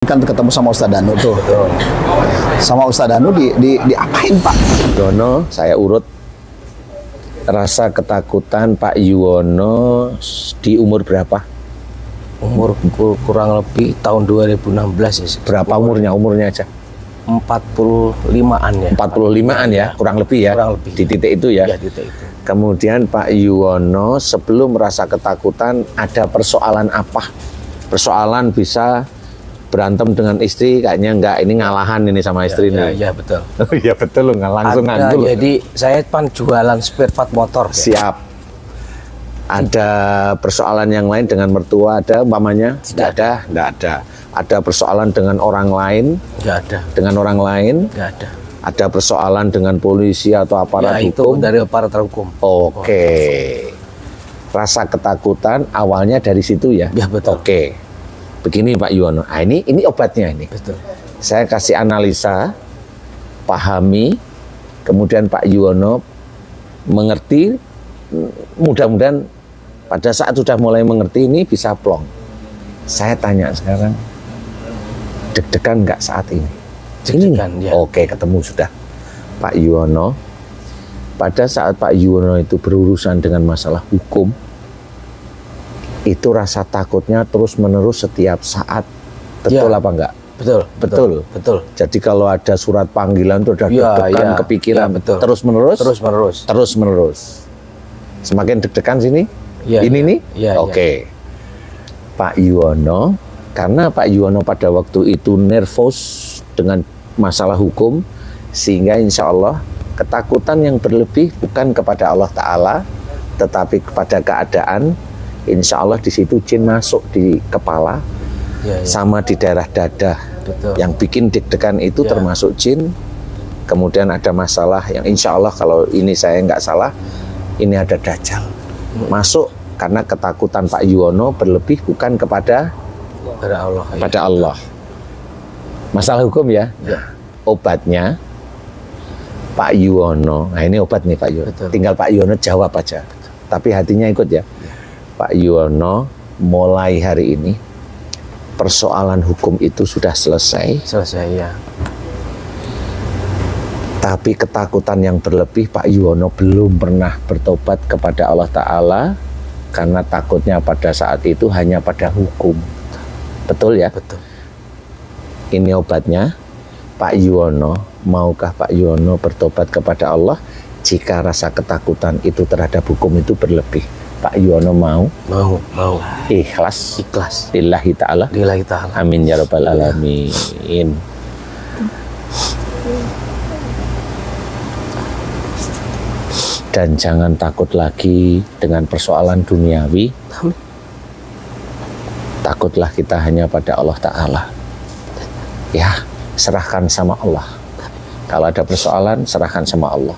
Kan ketemu sama Ustadz Danu tuh. Betul. Sama Ustadz Danu diapain Pak? Dono, saya urut rasa ketakutan Pak Yuwono di umur berapa? Umur kurang lebih tahun 2016 ya. Berapa umurnya aja? 45-an ya. 45-an ya, kurang lebih ya. Kurang lebih. Di titik itu ya. Ya, titik itu. Kemudian Pak Yuwono sebelum merasa ketakutan ada persoalan apa? Persoalan bisa berantem dengan istri, kayaknya enggak, ini ngalahan ini sama istri nih. Ya, betul. Oh iya betul loh, nggak langsung Ada, nganggur. jadi saya kan jualan spare part motor. Ya. Siap. Ada persoalan yang lain dengan mertua ada umpamanya? Tidak ada. Ada persoalan dengan orang lain? Nggak ada. Dengan orang lain? Nggak ada. Ada persoalan dengan polisi atau aparat Ya, itu hukum? dari aparat hukum. Oke. Rasa ketakutan awalnya dari situ ya? Ya, betul. Oke. Begini Pak Yuwono. Ah, ini obatnya ini. Betul. Saya kasih analisa, pahami, kemudian Pak Yuwono mengerti, mudah-mudahan pada saat sudah mulai mengerti ini bisa plong. Saya tanya sekarang, deg-degan nggak saat ini? Deg-degan, ya. Oke, ketemu sudah. Pak Yuwono, pada saat Pak Yuwono itu berurusan dengan masalah hukum, itu rasa takutnya terus-menerus setiap saat. Betul Ya. apa enggak? Betul. Jadi kalau ada surat panggilan itu udah Ya, deg-degan, ya, kepikiran, ya, betul. terus-menerus? Terus-menerus. Terus-menerus. Semakin deg-degan sini? Ya, ini ya. nih? Ya, Oke. Pak Yuwono, karena Pak Yuwono pada waktu itu nervous dengan masalah hukum, sehingga insya Allah ketakutan yang berlebih bukan kepada Allah Ta'ala, tetapi kepada keadaan. Insya Allah di situ jin masuk di kepala, Ya, ya. sama di daerah dada. Betul. Yang bikin deg-degan itu Ya. termasuk jin. Kemudian ada masalah yang insya Allah kalau ini saya nggak salah, ini ada dajjal masuk karena ketakutan Pak Yuwono berlebih bukan kepada Pada Allah. Ya. pada Allah. Masalah hukum ya. Ya. Obatnya Pak Yuwono. Nah ini obat nih Pak Yuwono. Betul. Tinggal Pak Yuwono jawab aja. Tapi hatinya ikut ya. Pak Yuwono, mulai hari ini persoalan hukum itu sudah selesai. Selesai ya. Tapi ketakutan yang berlebih Pak Yuwono belum pernah bertobat kepada Allah Ta'ala karena takutnya pada saat itu hanya pada hukum. Betul ya? Betul. Ini obatnya. Pak Yuwono, maukah Pak Yuwono bertobat kepada Allah jika rasa ketakutan itu terhadap hukum itu berlebih? Pak Yuwono mau? Mau. Ikhlas? Ikhlas. Lillahi ta'ala? Lillahi ta'ala. Amin ya rabbal alamin. Dan jangan takut lagi dengan persoalan duniawi. Amin. Takutlah kita hanya pada Allah Ta'ala. Ya, serahkan sama Allah. Kalau ada persoalan, serahkan sama Allah.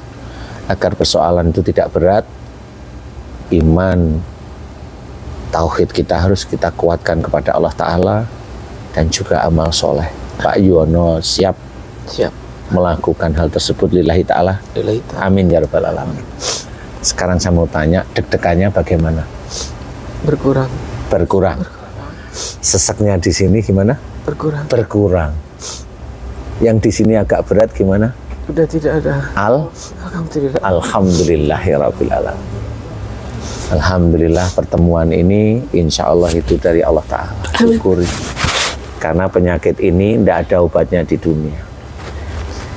Agar persoalan itu tidak berat, iman, tauhid kita harus kita kuatkan kepada Allah Ta'ala, dan juga amal soleh. Pak Yuwono siap melakukan hal tersebut lillahi ta'ala. Lillahi ta'ala. Amin ya rabbal alamin. Sekarang saya mau tanya, deg-degannya bagaimana? Berkurang. Seseknya di sini gimana? Berkurang. Yang di sini agak berat gimana? Udah tidak ada. Alhamdulillah. Alhamdulillahirabbil alamin. Alhamdulillah pertemuan ini insya Allah itu dari Allah Ta'ala. Syukuri. Karena penyakit ini tidak ada obatnya di dunia.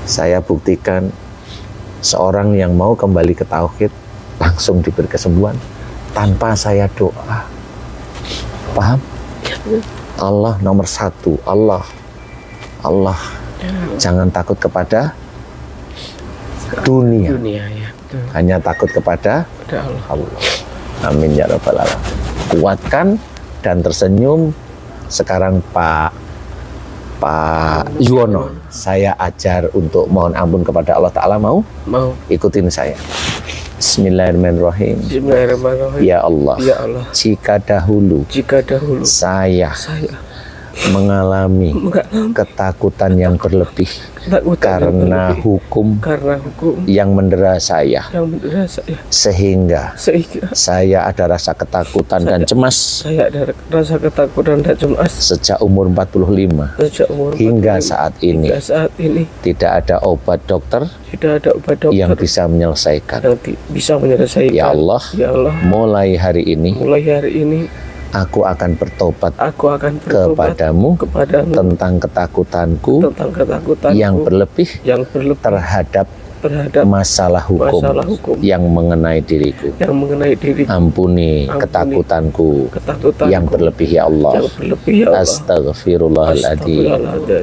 Saya buktikan seorang yang mau kembali ke tauhid langsung diberi kesembuhan tanpa saya doa. Paham? Allah nomor satu. Allah. Jangan takut kepada dunia. Ya. Hanya takut kepada Allah. Amin ya rabbal alamin. Kuatkan dan tersenyum. Sekarang Pak Yuwono, saya ajar untuk mohon ampun kepada Allah Ta'ala. Mau? Ikutin saya. Bismillahirrahmanirrahim. Ya Allah, Ya Allah. jika dahulu Jika dahulu saya mengalami ketakutan yang berlebih karena hukum yang mendera saya, sehingga saya ada rasa ketakutan dan cemas sejak umur 45 hingga saat ini. Tidak ada obat dokter yang bisa menyelesaikan. Ya Allah, mulai hari ini aku akan bertobat kepadamu tentang ketakutanku yang berlebih terhadap masalah hukum yang mengenai diriku. Ampuni ketakutanku yang berlebih ya Allah. Astaghfirullahaladzim.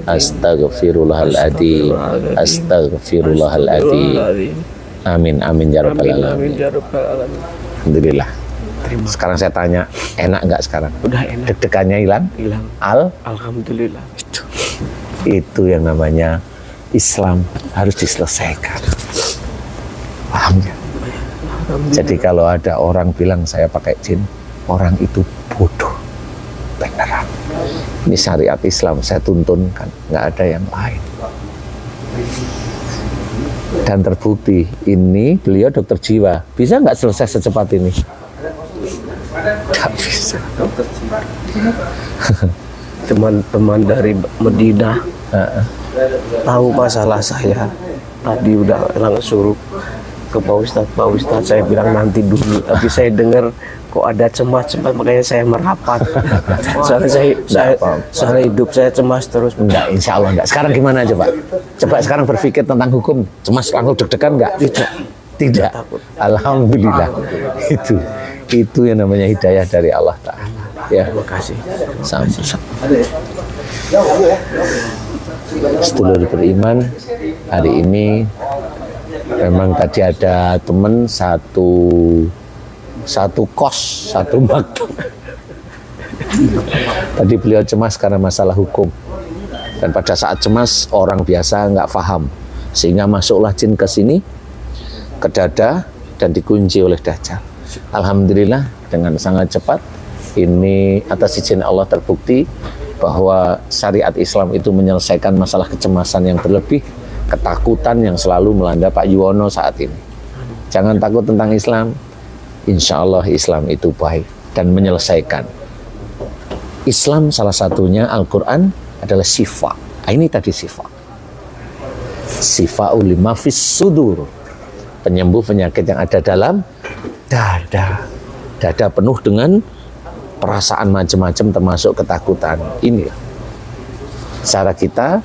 Astaghfirullahaladzim. Astaghfirullahaladzim. Amin amin ya rabbal alamin. Alhamdulillah. Sekarang saya tanya, enak nggak sekarang? Udah enak. Deg-degannya hilang? Hilang. Alhamdulillah. Itu yang namanya Islam harus diselesaikan. Paham ya? Jadi kalau ada orang bilang saya pakai jin, orang itu bodoh. Beneran. Ini syariat Islam saya tuntunkan, nggak ada yang lain. Dan terbukti ini beliau dokter jiwa, bisa nggak selesai secepat ini? Nggak bisa. Teman-teman dari Medina tahu masalah saya. Tadi udah langsung ke Pak Ustadz saya bilang nanti dulu, tapi saya dengar kok ada cemas-cemas, makanya saya merapat. Soalnya hidup saya cemas terus. Enggak, insya Allah enggak. Sekarang gimana aja Pak? Coba sekarang berpikir tentang hukum, cemas langsung deg-degan enggak? Tidak. Alhamdulillah. Itu yang namanya hidayah dari Allah Ta'ala. Ya, Terima kasih. Sedulur beriman, hari ini memang tadi ada teman satu kos, satu maktab. Tadi beliau cemas karena masalah hukum. Dan pada saat cemas, orang biasa nggak paham. Sehingga masuklah jin ke sini, ke dada, dan dikunci oleh Dajjal. Alhamdulillah, dengan sangat cepat, ini atas izin Allah terbukti bahwa syariat Islam itu menyelesaikan masalah kecemasan yang berlebih, ketakutan yang selalu melanda Pak Yuwono saat ini. Jangan takut tentang Islam. Insya Allah Islam itu baik dan menyelesaikan. Islam salah satunya Al-Quran adalah syifa. Ini tadi syifa. Syifa ulima fis sudur. Penyembuh penyakit yang ada dalam dada. Dada penuh dengan perasaan macam-macam termasuk ketakutan. Ini cara kita,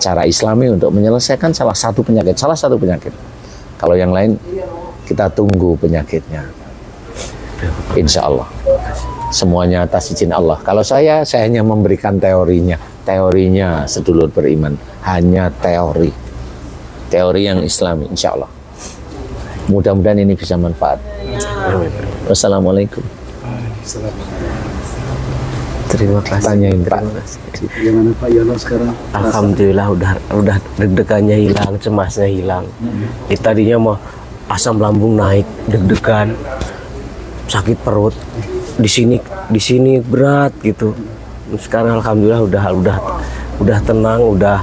cara Islami untuk menyelesaikan salah satu penyakit. Kalau yang lain kita tunggu penyakitnya. Insya Allah. Semuanya atas izin Allah. Kalau saya hanya memberikan teorinya. Teorinya sedulur beriman. Hanya teori. Teori yang Islami, insya Allah. Mudah-mudahan ini bisa manfaat. Wassalamualaikum. Terima kasih. Tanyain Pak. Gimana Pak Yono sekarang? Alhamdulillah udah deg-degannya hilang, cemasnya hilang. Tadinya mah asam lambung naik, deg-degan, sakit perut. Di sini berat gitu. Sekarang alhamdulillah udah tenang, udah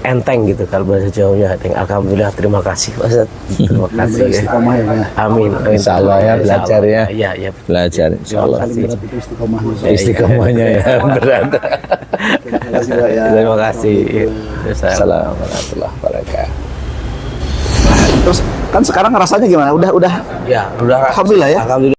enteng gitu kalau bahasa Jawanya. Alhamdulillah, terima kasih Pak Ustadz. Terima kasih. Istiqomah ya Pak. Amin. Insya Allah ya belajar ya. Iya. Belajar insya Allah. Paling berat itu istiqomah. Istiqomahnya ya berat. Terima kasih Pak ya. Terima kasih. Assalamualaikum warahmatullahi wabarakatuh. Terus kan sekarang rasanya gimana? Udah Ya, udah. Alhamdulillah ya. Alhamdulillah.